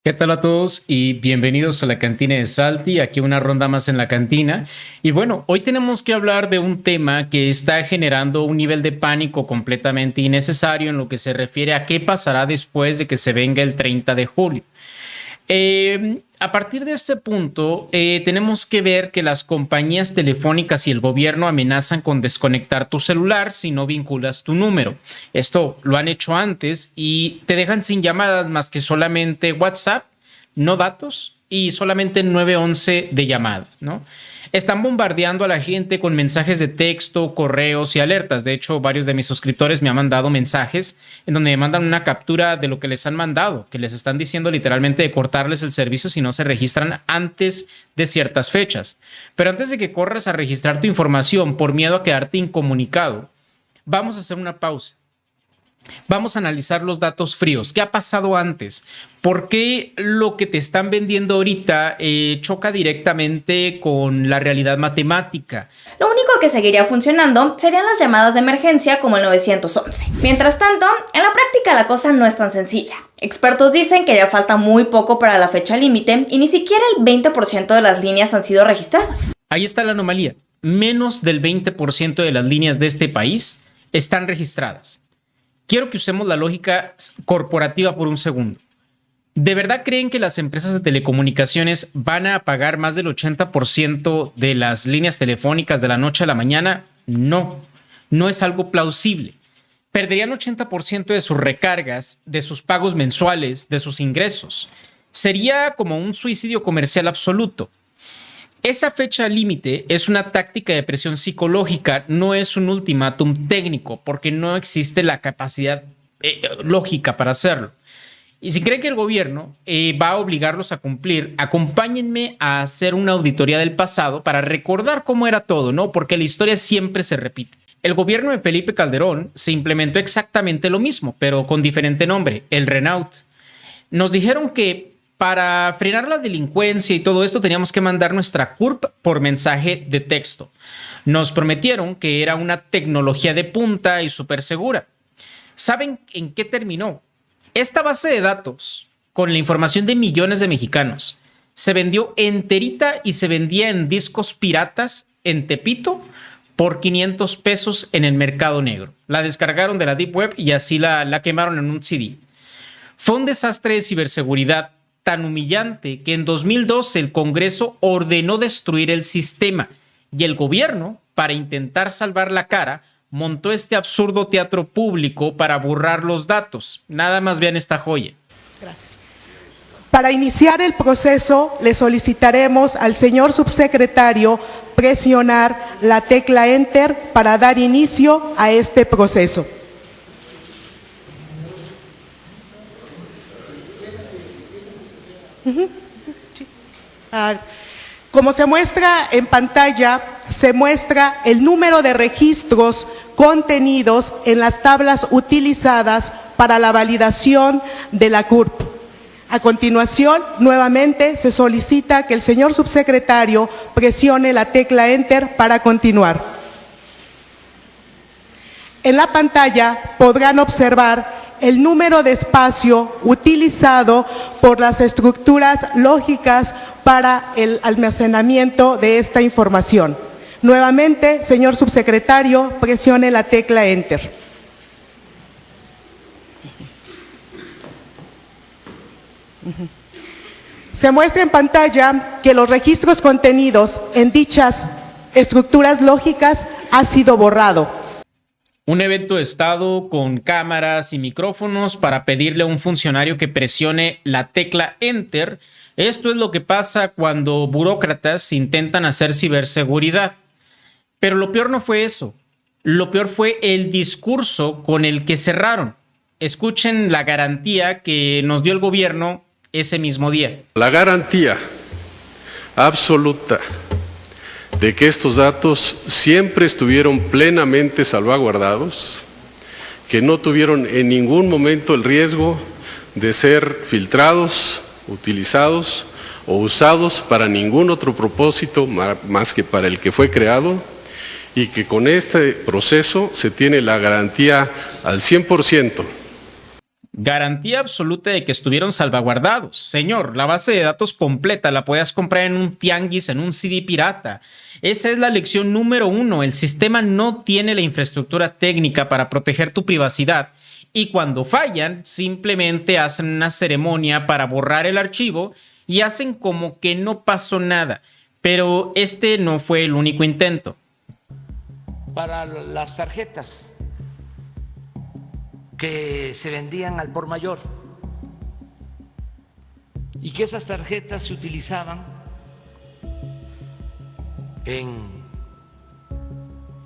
¿Qué tal a todos y bienvenidos a la cantina de Salty? Aquí una ronda más en la cantina. Y bueno, hoy tenemos que hablar de un tema que está generando un nivel de pánico completamente innecesario en lo que se refiere a qué pasará después de que se venga el 30 de julio. A partir de este punto, tenemos que ver que las compañías telefónicas y el gobierno amenazan con desconectar tu celular si no vinculas tu número. Esto lo han hecho antes y te dejan sin llamadas más que solamente WhatsApp, no datos y solamente 911 de llamadas, ¿no? Están bombardeando a la gente con mensajes de texto, correos y alertas. De hecho, varios de mis suscriptores me han mandado mensajes en donde me mandan una captura de lo que les han mandado, que les están diciendo literalmente de cortarles el servicio si no se registran antes de ciertas fechas. Pero antes de que corras a registrar tu información por miedo a quedarte incomunicado, vamos a hacer una pausa. Vamos a analizar los datos fríos. ¿Qué ha pasado antes? ¿Por qué lo que te están vendiendo ahorita choca directamente con la realidad matemática? Lo único que seguiría funcionando serían las llamadas de emergencia como el 911. Mientras tanto, en la práctica la cosa no es tan sencilla. Expertos dicen que ya falta muy poco para la fecha límite y ni siquiera el 20% de las líneas han sido registradas. Ahí está la anomalía. Menos del 20% de las líneas de este país están registradas. Quiero que usemos la lógica corporativa por un segundo. ¿De verdad creen que las empresas de telecomunicaciones van a apagar más del 80% de las líneas telefónicas de la noche a la mañana? No, no es algo plausible. Perderían 80% de sus recargas, de sus pagos mensuales, de sus ingresos. Sería como un suicidio comercial absoluto. Esa fecha límite es una táctica de presión psicológica, no es un ultimátum técnico, porque no existe la capacidad lógica para hacerlo. Y si creen que el gobierno va a obligarlos a cumplir, acompáñenme a hacer una auditoría del pasado para recordar cómo era todo, ¿no? Porque la historia siempre se repite. El gobierno de Felipe Calderón se implementó exactamente lo mismo, pero con diferente nombre, el Renault. Nos dijeron que para frenar la delincuencia y todo esto teníamos que mandar nuestra CURP por mensaje de texto. Nos prometieron que era una tecnología de punta y súper segura. ¿Saben en qué terminó? Esta base de datos, con la información de millones de mexicanos, se vendió enterita y se vendía en discos piratas en Tepito por 500 pesos en el mercado negro. La descargaron de la Deep Web y así la quemaron en un CD. Fue un desastre de ciberseguridad tan humillante que en 2012 el Congreso ordenó destruir el sistema y el gobierno, para intentar salvar la cara, montó este absurdo teatro público para borrar los datos. Nada más vean esta joya. Gracias. Para iniciar el proceso, le solicitaremos al señor subsecretario presionar la tecla Enter para dar inicio a este proceso. Sí. Como se muestra en pantalla, se muestra el número de registros contenidos en las tablas utilizadas para la validación de la CURP. A continuación, nuevamente se solicita que el señor subsecretario presione la tecla Enter para continuar. En la pantalla podrán observar el número de espacio utilizado por las estructuras lógicas para el almacenamiento de esta información. Nuevamente, señor subsecretario, presione la tecla Enter. Se muestra en pantalla que los registros contenidos en dichas estructuras lógicas ha sido borrado. Un evento de Estado con cámaras y micrófonos para pedirle a un funcionario que presione la tecla Enter. Esto es lo que pasa cuando burócratas intentan hacer ciberseguridad. Pero lo peor no fue eso. Lo peor fue el discurso con el que cerraron. Escuchen la garantía que nos dio el gobierno ese mismo día. La garantía absoluta de que estos datos siempre estuvieron plenamente salvaguardados, que no tuvieron en ningún momento el riesgo de ser filtrados, utilizados o usados para ningún otro propósito más que para el que fue creado, y que con este proceso se tiene la garantía al 100%. Garantía absoluta de que estuvieron salvaguardados. Señor, la base de datos completa la puedes comprar en un tianguis, en un CD pirata. Esa es la lección número 1. El sistema no tiene la infraestructura técnica para proteger tu privacidad. Y cuando fallan, simplemente hacen una ceremonia para borrar el archivo y hacen como que no pasó nada. Pero este no fue el único intento. Para las tarjetas que se vendían al por mayor y que esas tarjetas se utilizaban en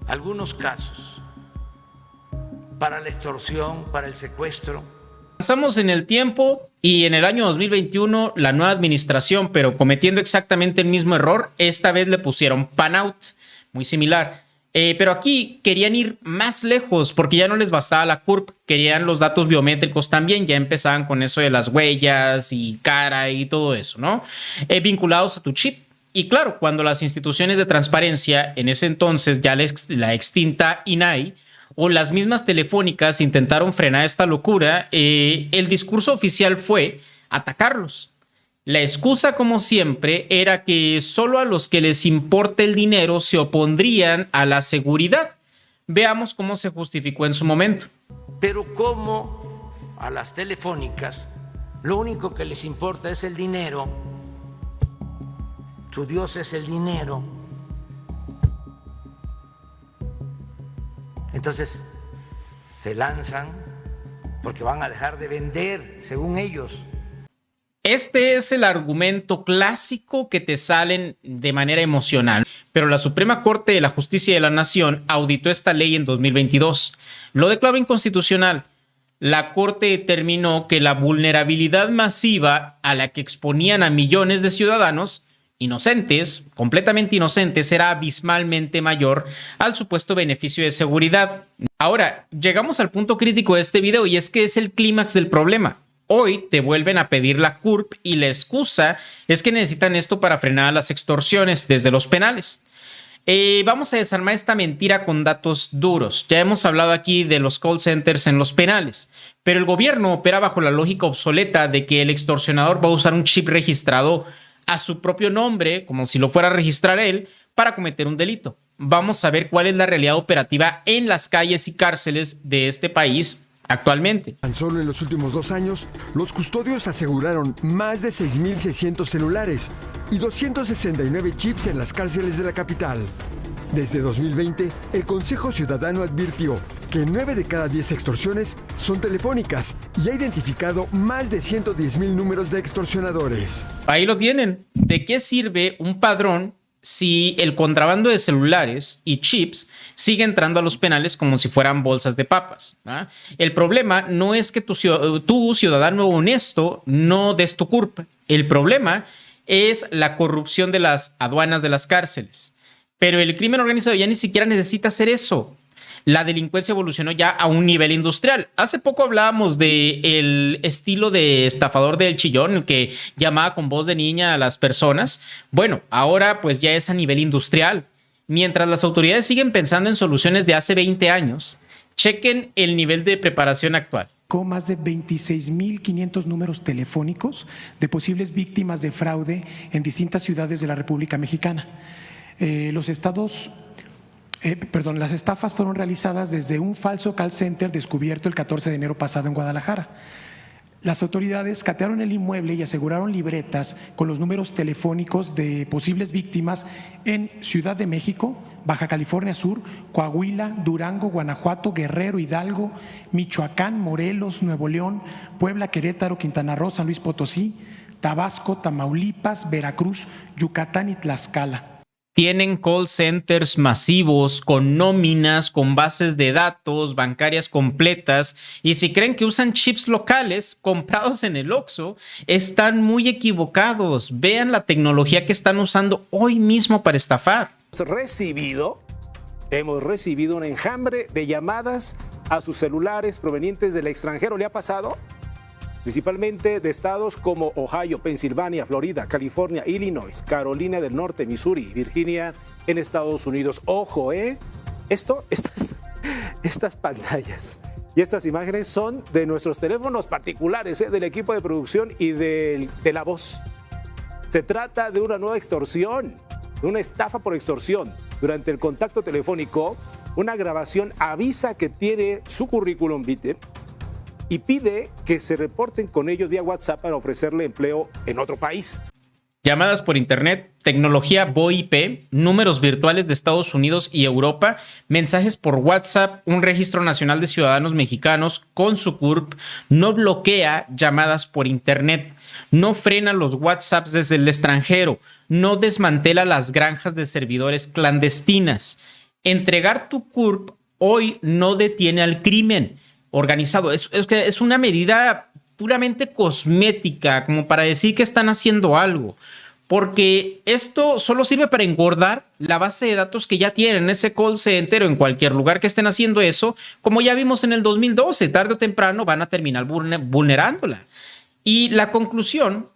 algunos casos para la extorsión, para el secuestro. Avanzamos en el tiempo y en el año 2021 la nueva administración, pero cometiendo exactamente el mismo error, esta vez le pusieron PAN-OUT, muy similar. Pero aquí querían ir más lejos porque ya no les bastaba la CURP, querían los datos biométricos también, ya empezaban con eso de las huellas y cara y todo eso, ¿no? Vinculados a tu chip. Y claro, cuando las instituciones de transparencia, en ese entonces ya la extinta INAI, o las mismas telefónicas intentaron frenar esta locura, el discurso oficial fue atacarlos. La excusa, como siempre, era que solo a los que les importe el dinero se opondrían a la seguridad. Veamos cómo se justificó en su momento. Pero como a las telefónicas lo único que les importa es el dinero, su Dios es el dinero, entonces se lanzan porque van a dejar de vender, según ellos. Este es el argumento clásico que te salen de manera emocional, pero la Suprema Corte de la Justicia de la Nación auditó esta ley en 2022. Lo declaró inconstitucional. La Corte determinó que la vulnerabilidad masiva a la que exponían a millones de ciudadanos inocentes, completamente inocentes, era abismalmente mayor al supuesto beneficio de seguridad. Ahora, llegamos al punto crítico de este video y es que es el clímax del problema. Hoy te vuelven a pedir la CURP y la excusa es que necesitan esto para frenar las extorsiones desde los penales. Vamos a desarmar esta mentira con datos duros. Ya hemos hablado aquí de los call centers en los penales, pero el gobierno opera bajo la lógica obsoleta de que el extorsionador va a usar un chip registrado a su propio nombre, como si lo fuera a registrar él, para cometer un delito. Vamos a ver cuál es la realidad operativa en las calles y cárceles de este país actualmente. Tan solo en los últimos 2 años, los custodios aseguraron más de 6.600 celulares y 269 chips en las cárceles de la capital. Desde 2020, el Consejo Ciudadano advirtió que 9 de cada 10 extorsiones son telefónicas y ha identificado más de 110,000 números de extorsionadores. Ahí lo tienen. ¿De qué sirve un padrón si el contrabando de celulares y chips sigue entrando a los penales como si fueran bolsas de papas? El problema no es que tú, ciudadano honesto, no des tu CURP. El problema es la corrupción de las aduanas de las cárceles. Pero el crimen organizado ya ni siquiera necesita hacer eso. La delincuencia evolucionó ya a un nivel industrial. Hace poco hablábamos del estilo de estafador del chillón, el que llamaba con voz de niña a las personas. Bueno, ahora pues ya es a nivel industrial. Mientras las autoridades siguen pensando en soluciones de hace 20 años, chequen el nivel de preparación actual. Con más de 26.500 números telefónicos de posibles víctimas de fraude en distintas ciudades de la República Mexicana. Las estafas fueron realizadas desde un falso call center descubierto el 14 de enero pasado en Guadalajara. Las autoridades catearon el inmueble y aseguraron libretas con los números telefónicos de posibles víctimas en Ciudad de México, Baja California Sur, Coahuila, Durango, Guanajuato, Guerrero, Hidalgo, Michoacán, Morelos, Nuevo León, Puebla, Querétaro, Quintana Roo, San Luis Potosí, Tabasco, Tamaulipas, Veracruz, Yucatán y Tlaxcala. Tienen call centers masivos con nóminas, con bases de datos bancarias completas, y si creen que usan chips locales comprados en el Oxxo, están muy equivocados. Vean la tecnología que están usando hoy mismo para estafar. Hemos recibido un enjambre de llamadas a sus celulares provenientes del extranjero. ¿Le ha pasado? Principalmente de estados como Ohio, Pensilvania, Florida, California, Illinois, Carolina del Norte, Missouri, Virginia, en Estados Unidos. Ojo, estas pantallas Y estas imágenes son de nuestros teléfonos particulares, del equipo de producción y de La Voz. Se trata de una nueva extorsión, de una estafa por extorsión. Durante el contacto telefónico, una grabación avisa que tiene su currículum vitae y pide que se reporten con ellos vía WhatsApp para ofrecerle empleo en otro país. Llamadas por internet, tecnología VoIP, números virtuales de Estados Unidos y Europa, mensajes por WhatsApp, un registro nacional de ciudadanos mexicanos con su CURP, no bloquea llamadas por internet, no frena los WhatsApps desde el extranjero, no desmantela las granjas de servidores clandestinas. Entregar tu CURP hoy no detiene al crimen organizado. Es una medida puramente cosmética, como para decir que están haciendo algo, porque esto solo sirve para engordar la base de datos que ya tienen ese call center o en cualquier lugar que estén haciendo eso, como ya vimos en el 2012, tarde o temprano van a terminar vulnerándola. Y la conclusión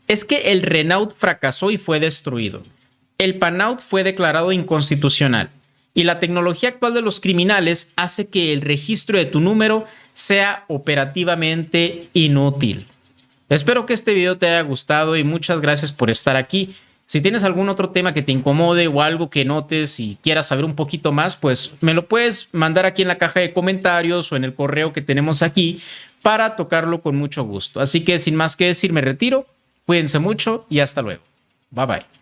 es que el Renault fracasó y fue destruido. El PANAUT fue declarado inconstitucional. Y la tecnología actual de los criminales hace que el registro de tu número sea operativamente inútil. Espero que este video te haya gustado y muchas gracias por estar aquí. Si tienes algún otro tema que te incomode o algo que notes y quieras saber un poquito más, pues me lo puedes mandar aquí en la caja de comentarios o en el correo que tenemos aquí para tocarlo con mucho gusto. Así que sin más que decir, me retiro. Cuídense mucho y hasta luego. Bye bye.